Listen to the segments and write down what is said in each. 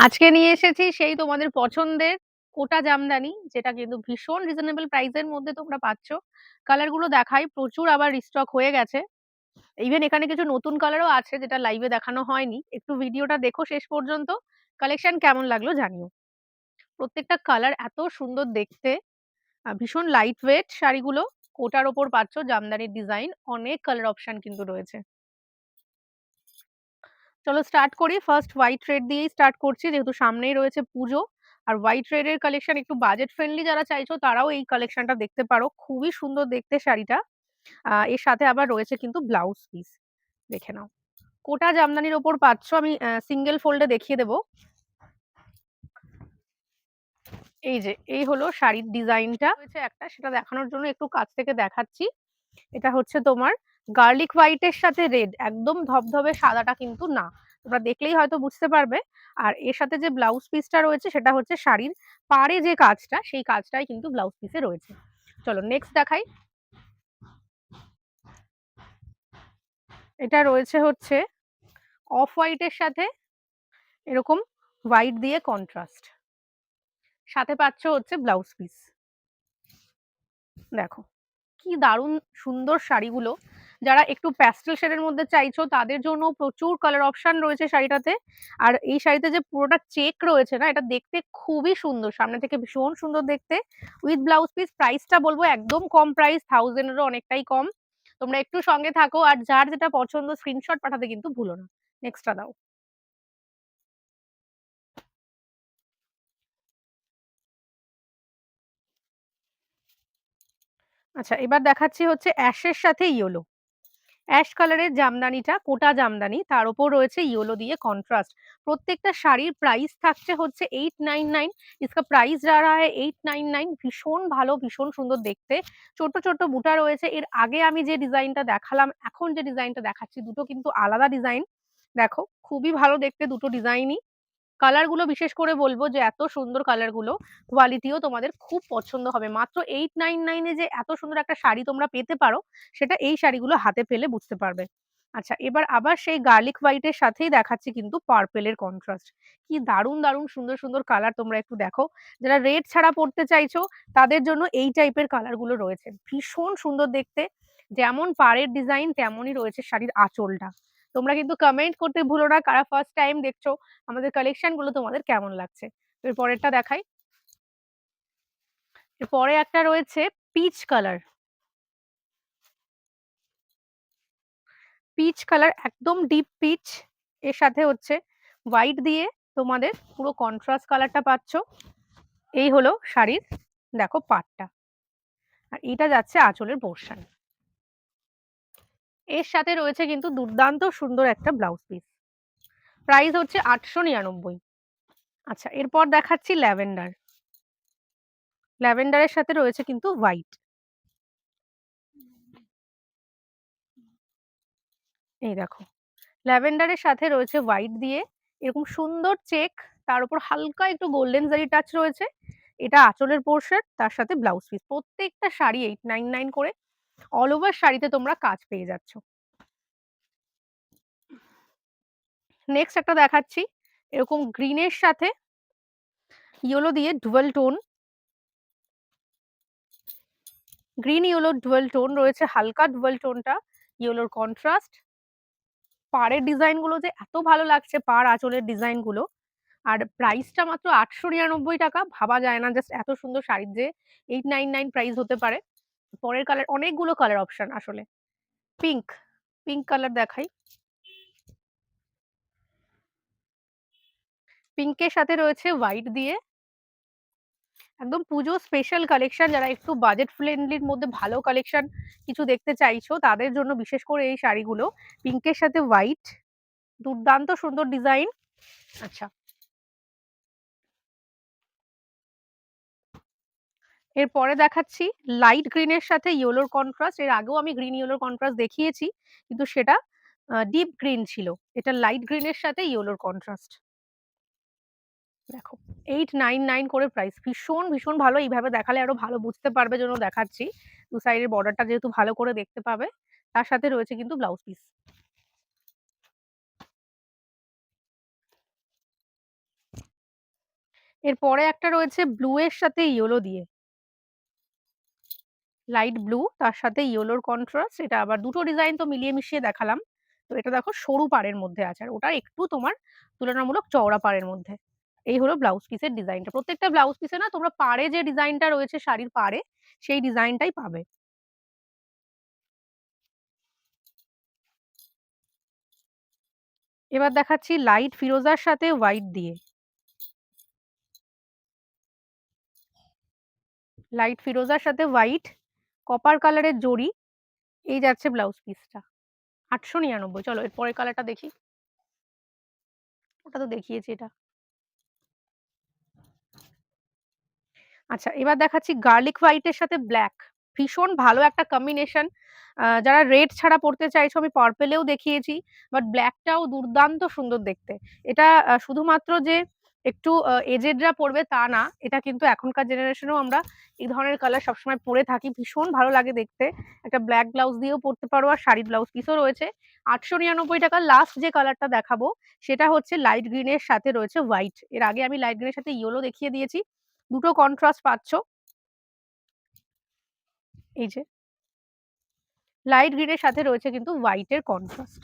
আজকে নিয়ে এসেছি সেই তোমাদের পছন্দের কোটা জামদানি, যেটা কিন্তু ভীষণ রিজনেবল প্রাইস এর মধ্যে তোমরা পাচ্ছ। কালার গুলো দেখাই, প্রচুর আবার রিস্টক হয়ে গেছে। ইভেন এখানে কিছু নতুন কালারও আছে যেটা লাইভে দেখানো হয়নি। একটু ভিডিওটা দেখো শেষ পর্যন্ত। কালেকশন কেমন লাগলো জানিও। প্রত্যেকটা কালার এত সুন্দর দেখতে। ভীষণ লাইট ওয়েট শাড়িগুলো। কোটার ওপর পাচ্ছ জামদানির ডিজাইন, অনেক কালার অপশন কিন্তু রয়েছে। চলো স্টার্ট করি। ফার্স্ট হোয়াইট রেড দিয়েই স্টার্ট করছি, যেহেতু সামনেই রয়েছে পুজো। আর হোয়াইট রেড এর কালেকশন একটু বাজেট ফ্রেন্ডলি যারা চাইছো তারাও এই কালেকশনটা দেখতে পারো, খুবই সুন্দর দেখতে শাড়িটা। এর সাথে আবার রয়েছে কিন্তু ব্লাউজ পিস। দেখে নাও, কোটা জামদানির ওপর পাচ্ছ। আমি সিঙ্গেল ফোল্ডে দেখিয়ে দেবো। এই যে এই হলো শাড়ির ডিজাইনটা হয়েছে একটা, সেটা দেখানোর জন্য একটু কাছ থেকে দেখাচ্ছি। এটা হচ্ছে তোমার গার্লিক হোয়াইটের সাথে রেড, একদম ধবধবে সাদাটা কিন্তু না, তোমরা দেখলেই হয়তো বুঝতে পারবে। আর এর সাথে যে ব্লাউজ পিসটা রয়েছে সেটা হচ্ছে শাড়ির পাড়ে যে কাজটা, সেই কাজটাই কিন্তু ব্লাউজ পিসে রয়েছে। চলো নেক্সট দেখাই। এটা রয়েছে হচ্ছে অফ হোয়াইটের সাথে এরকম হোয়াইট দিয়ে কন্ট্রাস্ট, সাথে পাচ্ছ হচ্ছে ব্লাউজ পিস। দেখো কি দারুণ সুন্দর শাড়িগুলো। যারা একটু প্যাস্টেল শেডের মধ্যে চাইছো তাদের জন্য প্রচুর কালার অপশন রয়েছে শাড়িটাতে। আর এই শাড়িতে যে পুরোটা চেক রয়েছে না, এটা দেখতে খুবই সুন্দর, সামনে থেকে ভীষণ সুন্দর দেখতে। With blouse piece. প্রাইসটা বলবো একদম কম প্রাইস, 1000-এরও অনেকটাই কম। তোমরা একটু সঙ্গে থাকো, আর যার যেটা পছন্দ স্ক্রিনশট পাঠাতে কিন্তু ভুলো না। নেক্সটটা দাও। আচ্ছা, এবার দেখাচ্ছি হচ্ছে অ্যাশের সাথে ইয়েলো। অ্যাশ কালারের জামদানিটা কোটা জামদানি, তার উপর রয়েছে ইয়েলো দিয়ে কন্ট্রাস্ট। প্রত্যেকটা শাড়ির প্রাইস থাকছে হচ্ছে 899। इसका প্রাইস যা रहा है 899। ভীষণ ভালো, ভীষণ সুন্দর দেখতে। ছোট ছোট বুটা রয়েছে। এর আগে আমি যে ডিজাইনটা দেখালাম, এখন যে ডিজাইনটা দেখাচ্ছি, দুটো কিন্তু আলাদা ডিজাইন। দেখো খুবই ভালো দেখতে দুটো ডিজাইনই। কালার গুলো বিশেষ করে বলবো যে এত সুন্দর কালার গুলো, কোয়ালিটিও তোমাদের খুব পছন্দ হবে। মাত্র 899 এ যে এত সুন্দর একটা শাড়ি তোমরা পেতে পারো, সেটা এই শাড়িগুলো হাতে পেলে বুঝতে পারবে। আচ্ছা, এবার আবার সেই গার্লিক হোয়াইট এর সাথেই দেখাচ্ছি কিন্তু পার্পেল এর কন্ট্রাস্ট। কি দারুণ দারুণ সুন্দর সুন্দর কালার, তোমরা একটু দেখো। যারা রেড ছাড়া পড়তে চাইছো তাদের জন্য এই টাইপের কালার গুলো রয়েছে, ভীষণ সুন্দর দেখতে। যেমন পাড়ের ডিজাইন তেমনই রয়েছে শাড়ির আঁচলটা। তোমরা কিন্তু কমেন্ট করতে ভুলো না কারা ফার্স্ট টাইম দেখছো আমাদের কালেকশন গুলো তোমাদের কেমন লাগছে। এর পরেরটা দেখাই। এরপরে একটা রয়েছে পিচ কালার। পিচ কালার, একদম ডিপ পিচ। এর সাথে হচ্ছে হোয়াইট দিয়ে তোমাদের পুরো কন্ট্রাস্ট কালারটা পাচ্ছ। এই হলো শাড়ির, দেখো পাটটা। আর এটা যাচ্ছে আঁচলের পোর্শন। এর সাথে রয়েছে কিন্তু দুর্দান্ত সুন্দর একটা ব্লাউজ পিস। প্রাইস হচ্ছে 899। আচ্ছা, এরপর দেখাচ্ছি ল্যাভেন্ডার। ল্যাভেন্ডারের সাথে রয়েছে কিন্তু হোয়াইট। এই দেখো, ল্যাভেন্ডারের সাথে রয়েছে হোয়াইট দিয়ে এরকম সুন্দর চেক, তার উপর হালকা একটু গোল্ডেন জারি টাচ রয়েছে। এটা আঁচলের পোর্শন, তার সাথে ব্লাউজ পিস। প্রত্যেকটা শাড়ি 899 করে। অল ওভার শাড়িতে তোমরা কাজ পেয়ে যাচ্ছ। নেক্সট একটা দেখাচ্ছি, এরকম গ্রিনের সাথে ইয়েলো দিয়ে dual tone. Green yellow dual tone রয়েছে, হালকা ডুয়াল টোনটা ইয়েলোর কন্ট্রাস্ট। পাড়ের ডিজাইন গুলো যে এত ভালো লাগছে, পাড় আঁচলের ডিজাইন গুলো। আর প্রাইসটা মাত্র 899 টাকা। ভাবা যায় না জাস্ট এত সুন্দর শাড়ির যে 899 প্রাইস হতে পারে। পরের কালার, অনেকগুলো কালার অপশন আসলে। পিঙ্ক, পিঙ্ক কালার দেখাই। পিঙ্কের সাথে রয়েছে হোয়াইট দিয়ে, একদম পুজো স্পেশাল কালেকশন। যারা একটু বাজেট ফ্রেন্ডলির মধ্যে ভালো কালেকশন কিছু দেখতে চাইছো তাদের জন্য বিশেষ করে এই শাড়িগুলো। পিঙ্কের সাথে হোয়াইট, দুর্দান্ত সুন্দর ডিজাইন। আচ্ছা, এরপরে দেখাচ্ছি লাইট গ্রিনের সাথে ইয়েলোর কন্ট্রাস্ট। এর আগেও আমি গ্রিন ইয়েলোর কন্ট্রাস্ট দেখিয়েছি, কিন্তু সেটা ডিপ গ্রিন ছিল। এটা লাইট গ্রিনের সাথে ইয়েলোর কন্ট্রাস্ট। দেখো 899 করে প্রাইস, ভীষণ ভীষণ ভালো। এইভাবে দেখালে আরো ভালো বুঝতে পারবে জন্য দেখাচ্ছি। দু সাইডের বর্ডারটা যেহেতু ভালো করে দেখতে পাবে, তার সাথে রয়েছে কিন্তু ব্লাউজ পিস। এরপরে একটা রয়েছে ব্লু এর সাথে ইয়েলো দিয়ে, লাইট ব্লু তার সাথে ইয়েলোর কন্ট্রাস্ট। এটা আবার দুটো ডিজাইন তো মিলিয়ে মিশিয়ে দেখালাম। তো এটা দেখো সরু পাড়ের মধ্যে আছে, আর ওটা একটু তোমার তুলনামূলক চওড়া পাড়ের মধ্যে। এই হলো ব্লাউজ পিসের ডিজাইনটা। প্রত্যেকটা ব্লাউজ পিসে না তোমরা পাড়ে যে ডিজাইনটা রয়েছে শাড়ির পাড়ে, সেই ডিজাইনটাই পাবে। এবার দেখাচ্ছি লাইট ফিরোজার সাথে হোয়াইট দিয়ে, লাইট ফিরোজার সাথে হোয়াইট, কপার কালারের জড়ি। এই যাচ্ছে ব্লাউজ পিসটা, 899। চলো এর পরের কালারটা দেখি। ওটা তো দেখিয়েছি এটা। আচ্ছা, এবার দেখাচ্ছি গার্লিক হোয়াইট এর সাথে ব্ল্যাক। ভীষণ ভালো একটা কম্বিনেশন। যারা রেড ছাড়া পড়তে চাইছো, আমি পার্পেলেও দেখিয়েছি, বাট ব্ল্যাকটাও দুর্দান্ত সুন্দর দেখতে। এটা শুধুমাত্র যে একটু এজেডরা পড়বে তা না, এটা কিন্তু এখনকার জেনারেশনেও আমরা এই ধরনের কালার সবসময় পরে থাকি, ভীষণ ভালো লাগে দেখতে। একটা ব্ল্যাক ব্লাউজ দিয়েও পরতে পারো, আর শাড়ি ব্লাউজ পিসও রয়েছে। 899 টাকা। লাস্ট যে কালারটা দেখাবো সেটা হচ্ছে লাইট গ্রিনের সাথে রয়েছে হোয়াইট। এর আগে আমি লাইট গ্রিনের সাথে ইয়েলো দেখিয়ে দিয়েছি, দুটো কন্ট্রাস্ট পাচ্ছ। এই যে লাইট গ্রিনের সাথে রয়েছে কিন্তু হোয়াইটের কন্ট্রাস্ট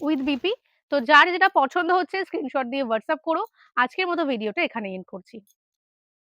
উইথ বিপি। তো যার যেটা পছন্দ হচ্ছে স্ক্রিনশট দিয়ে হোয়াটসঅ্যাপ করো। আজকের মতো ভিডিওটা এখানে এন্ড করছি।